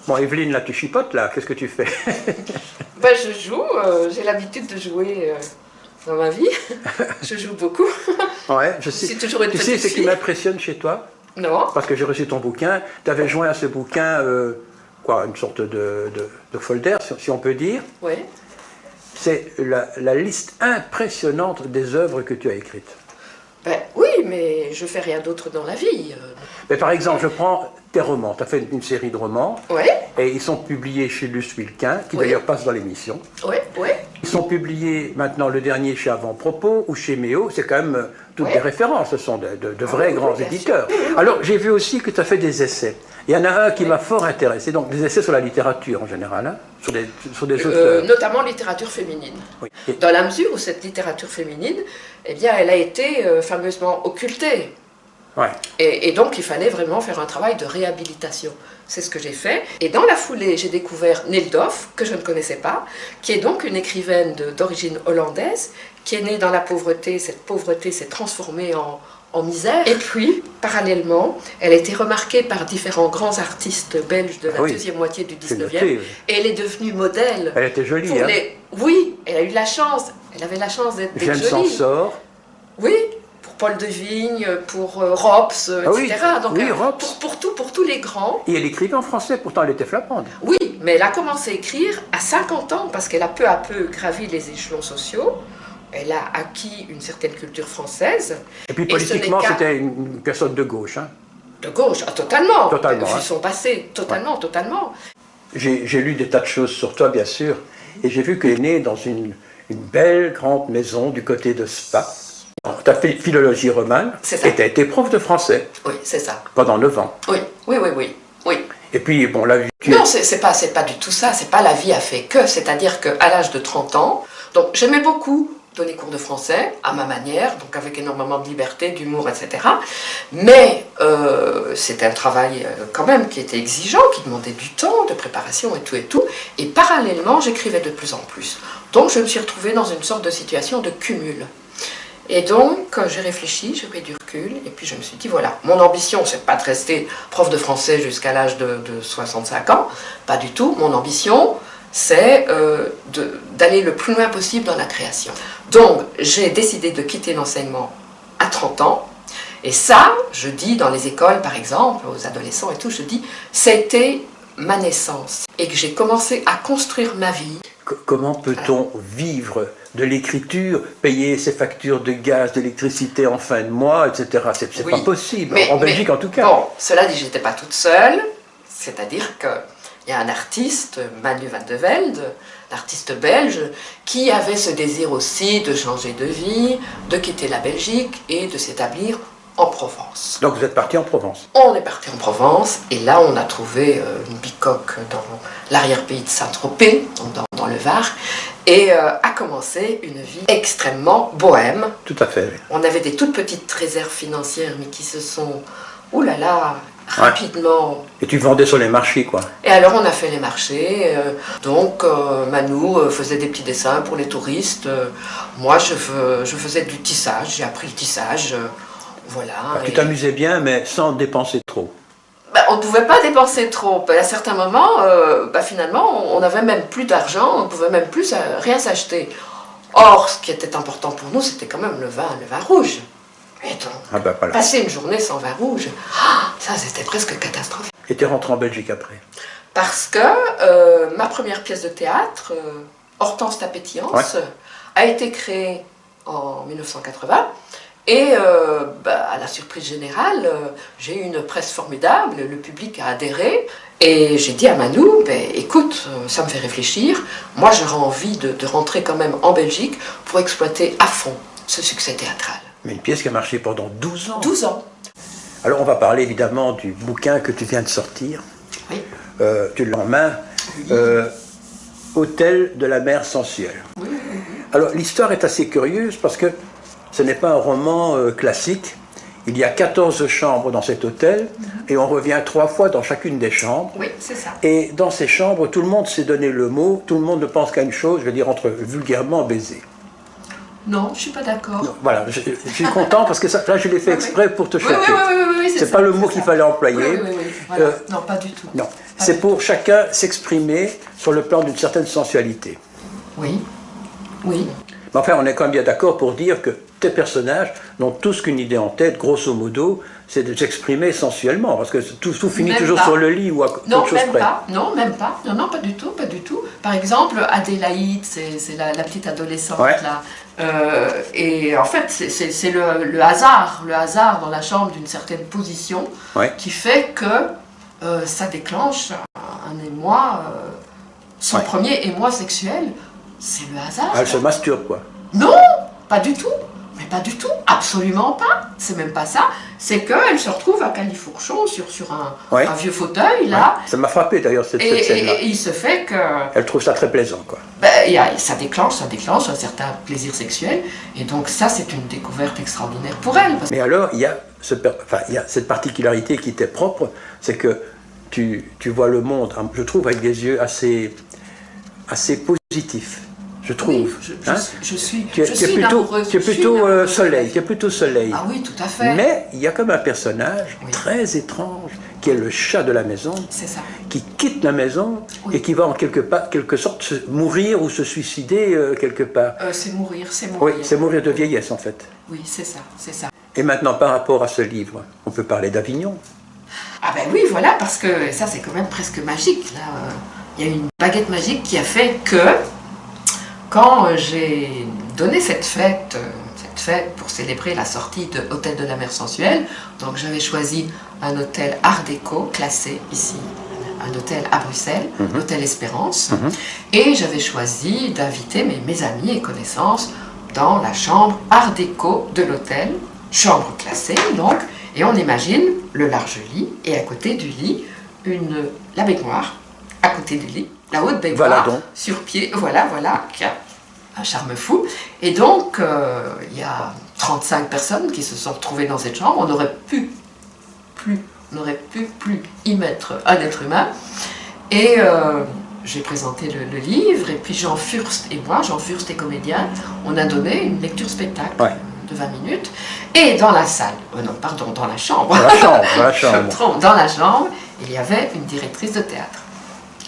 Bon, Evelyne, là, tu chipotes, là. Qu'est-ce que tu fais? Ben, je joue, j'ai l'habitude de jouer dans ma vie. Je joue beaucoup. Ouais, je sais. Je suis toujours une Tu sais petite ce qui fille. m'impressionne chez toi? Non. Parce que j'ai reçu ton bouquin. Tu avais joint à ce bouquin, quoi, une sorte de folder, si on peut dire. Oui. C'est la liste impressionnante des œuvres que tu as écrites. Ben, oui, mais je fais rien d'autre dans la vie. Mais par exemple, je prends tes romans. Tu as fait une série de romans. Oui, Et ils sont publiés chez Luce Wilquin, qui Oui. d'ailleurs passe dans l'émission. oui, oui. Ils sont publiés maintenant, le dernier chez Avant-Propos ou chez Méo. C'est quand même toutes Ouais. des références. Ce sont de vrais oui, grands bien sûr. éditeurs. Alors, j'ai vu aussi que tu as fait des essais. Il y en a un qui m'a fort intéressé. Donc, des essais sur la littérature en général, hein, sur des auteurs. Notamment littérature féminine. Oui. Et- Dans la mesure où cette littérature féminine, eh bien, elle a été fameusement occultée. ouais. Et donc, il fallait vraiment faire un travail de réhabilitation. C'est ce que j'ai fait. Et dans la foulée, j'ai découvert Nildoff, que je ne connaissais pas, qui est donc une écrivaine d'origine hollandaise, qui est née dans la pauvreté. Cette pauvreté s'est transformée en misère. Et puis, parallèlement, elle a été remarquée par différents grands artistes belges de la Oui. deuxième moitié du C'est 19e. noté, oui. Et elle est devenue modèle. Elle était jolie, pour hein. Oui, elle a eu la chance. Elle avait la chance d'être Jeanne jolie. Sansor. Oui, pour Paul de Vigne, pour Rops, Ah oui, etc. Donc, oui, Rops. pour tous les grands. Et elle écrivait en français, pourtant elle était flamande. Oui, mais elle a commencé à écrire à 50 ans parce qu'elle a peu à peu gravi les échelons sociaux. Elle a acquis une certaine culture française. Et puis Et ce n'est politiquement, qu'à- c'était une personne de gauche. Hein. De gauche, totalement. Totalement, Vu hein. son passé, totalement, totalement. J'ai lu des tas de choses sur toi, bien sûr, et j'ai vu que tu es né dans une belle grande maison du côté de Spa. Tu as fait philologie romane C'est ça. et tu as été prof de français Oui, c'est ça. pendant 9 ans. Oui, oui, oui, oui. Oui. Et puis, bon, la vie, Non, c'est pas du tout ça. C'est pas la vie a fait que. C'est-à-dire qu'à l'âge de 30 ans, donc j'aimais beaucoup donner cours de français à ma manière, donc avec énormément de liberté, d'humour, etc. Mais c'était un travail quand même qui était exigeant, qui demandait du temps, de préparation et tout et tout. Et parallèlement, j'écrivais de plus en plus. Donc je me suis retrouvée dans une sorte de situation de cumul. Et donc, j'ai réfléchi, j'ai pris du recul, et puis je me suis dit, voilà, mon ambition, c'est pas de rester prof de français jusqu'à l'âge de 65 ans, pas du tout. Mon ambition, c'est d'aller le plus loin possible dans la création. Donc, j'ai décidé de quitter l'enseignement à 30 ans, et ça, je dis dans les écoles, par exemple, aux adolescents et tout, je dis, c'était ma naissance, et que j'ai commencé à construire ma vie. comment peut-on vivre de l'écriture, payer ses factures de gaz, d'électricité en fin de mois, etc. C'est Oui. pas possible, Mais- en Belgique en tout cas. Bon, cela dit, j'étais pas toute seule, c'est-à-dire qu'il y a un artiste, Manu van de Velde, l'artiste belge, qui avait ce désir aussi de changer de vie, de quitter la Belgique et de s'établir en Provence. Donc vous êtes parti en Provence. On est parti en Provence et là on a trouvé une bicoque dans l'arrière-pays de Saint-Tropez, donc dans le Var, et a commencé une vie extrêmement bohème. Tout à fait, oui. On avait des toutes petites réserves financières mais qui se sont, oulala, rapidement. Et tu vendais sur les marchés, quoi. Et alors on a fait les marchés, donc Manu faisait des petits dessins pour les touristes, moi je faisais du tissage, j'ai appris le tissage, voilà. Alors, tu t'amusais bien, mais sans dépenser trop. Ben, on ne pouvait pas dépenser trop. À certains moments, finalement, on n'avait même plus d'argent, on ne pouvait même plus rien s'acheter. Or, ce qui était important pour nous, c'était quand même le vin rouge. Et donc, Voilà. passer une journée sans vin rouge, ça c'était presque catastrophique. Et tu es rentré en Belgique après. Parce que ma première pièce de théâtre, Hortense ta pétillance, a été créée en 1980. Et à la surprise générale, j'ai eu une presse formidable, le public a adhéré. Et j'ai dit à Manu, écoute, ça me fait réfléchir, moi j'aurais envie de rentrer quand même en Belgique pour exploiter à fond ce succès théâtral. Mais une pièce qui a marché pendant 12 ans. 12 ans. Alors on va parler évidemment du bouquin que tu viens de sortir. Oui. Tu l'as en main. Hôtel de la mer sensuelle. Oui. Alors l'histoire est assez curieuse parce que ce n'est pas un roman classique. Il y a 14 chambres dans cet hôtel et on revient 3 fois dans chacune des chambres. Oui, c'est ça. Et dans ces chambres, tout le monde s'est donné le mot, tout le monde ne pense qu'à une chose, je vais dire entre vulgairement baiser. Non, je ne suis pas d'accord. Voilà, je suis content parce que ça, là je l'ai fait exprès pour te choquer. Oui, C'est pas le mot qu'il fallait employer. Oui, voilà. Non, pas du tout. Non. C'est pour chacun s'exprimer sur le plan d'une certaine sensualité. Oui, oui. Mais enfin, on est quand même bien d'accord pour dire que tes personnages n'ont tous qu'une idée en tête, grosso modo, c'est de s'exprimer sensuellement, parce que tout finit Même toujours pas. sur le lit ou à Non, quelque chose même près. pas. Non, même pas. Non, non, pas du tout, pas du tout. Par exemple, Adélaïde, c'est la petite adolescente Ouais. là. Et en fait, c'est le hasard dans la chambre d'une certaine position Ouais. qui fait que ça déclenche un émoi, son Ouais. premier émoi sexuel. C'est le hasard. Elle se masturbe, quoi. Non, pas du tout. Mais pas du tout, absolument pas. C'est même pas ça. C'est qu'elle se retrouve à Califourchon sur Ouais. un vieux fauteuil là. Ça m'a frappé d'ailleurs cette scène-là. Et il se fait que Elle trouve ça très plaisant, quoi. ça déclenche un certain plaisir sexuel. Et donc ça, c'est une découverte extraordinaire pour elle. Mais alors, il y a cette particularité qui t'est propre, c'est que tu vois le monde, je trouve, avec des yeux assez positifs. Je trouve. Oui, hein. je suis Tu es une plutôt, amoureuse. tu es je suis plutôt une amoureuse soleil, de tu es plutôt soleil. Ah oui, tout à fait. Mais il y a comme un personnage Oui. très étrange, qui est le chat de la maison, C'est ça. qui quitte la maison Oui. et qui va en quelque sorte mourir ou se suicider quelque part. C'est mourir, c'est Oui, mourir. c'est mourir de vieillesse en fait. Oui, c'est ça, c'est ça. Et maintenant, par rapport à ce livre, on peut parler d'Avignon. Ah ben oui, voilà, parce que ça, c'est quand même presque magique. Là, il y a une baguette magique qui a fait que, quand j'ai donné cette fête pour célébrer la sortie de Hôtel de la Mer Sensuelle, donc j'avais choisi un hôtel Art déco classé ici, un hôtel à Bruxelles, l'hôtel Espérance, et j'avais choisi d'inviter mes amis et connaissances dans la chambre Art déco de l'hôtel, chambre classée donc, et on imagine le large lit, et à côté du lit, la baignoire, à côté du lit, la haute baignoire, Voilà donc. sur pied, voilà, qui a un charme fou. Et donc, il y a 35 personnes qui se sont retrouvées dans cette chambre. On n'aurait pu plus y mettre un être humain. Et j'ai présenté le livre, et puis Jean Furst et moi, Jean Furst est comédien, on a donné une lecture spectacle. Ouais. De 20 minutes, et dans la salle, dans la chambre, Dans la chambre, dans la Je chambre. me trompe, dans la chambre, il y avait une directrice de théâtre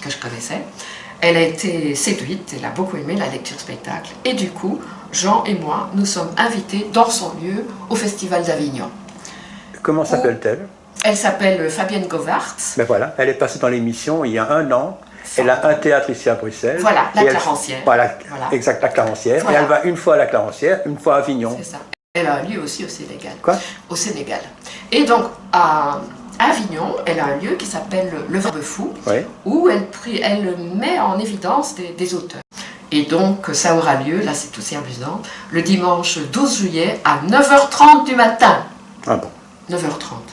que je connaissais. Elle a été séduite, elle a beaucoup aimé la lecture spectacle, et du coup, Jean et moi, nous sommes invités dans son lieu au Festival d'Avignon. Comment s'appelle-t-elle? Elle s'appelle Fabienne Govart. Ben voilà, elle est passée dans l'émission il y a 1 an. Elle a un théâtre ici à Bruxelles. Voilà, la Et elle- Clarencière. Voilà, Voilà. exact, la Clarencière. Voilà. Et elle va une fois à la Clarencière, une fois à Avignon. C'est ça. Elle a un lieu aussi au Sénégal. Quoi? Au Sénégal. Et donc, à Avignon, elle a un lieu qui s'appelle le Verbe Fou, Oui. où elle met en évidence des auteurs. Et donc, ça aura lieu, là c'est aussi amusant, le dimanche 12 juillet à 9h30 du matin. Ah bon. 9h30.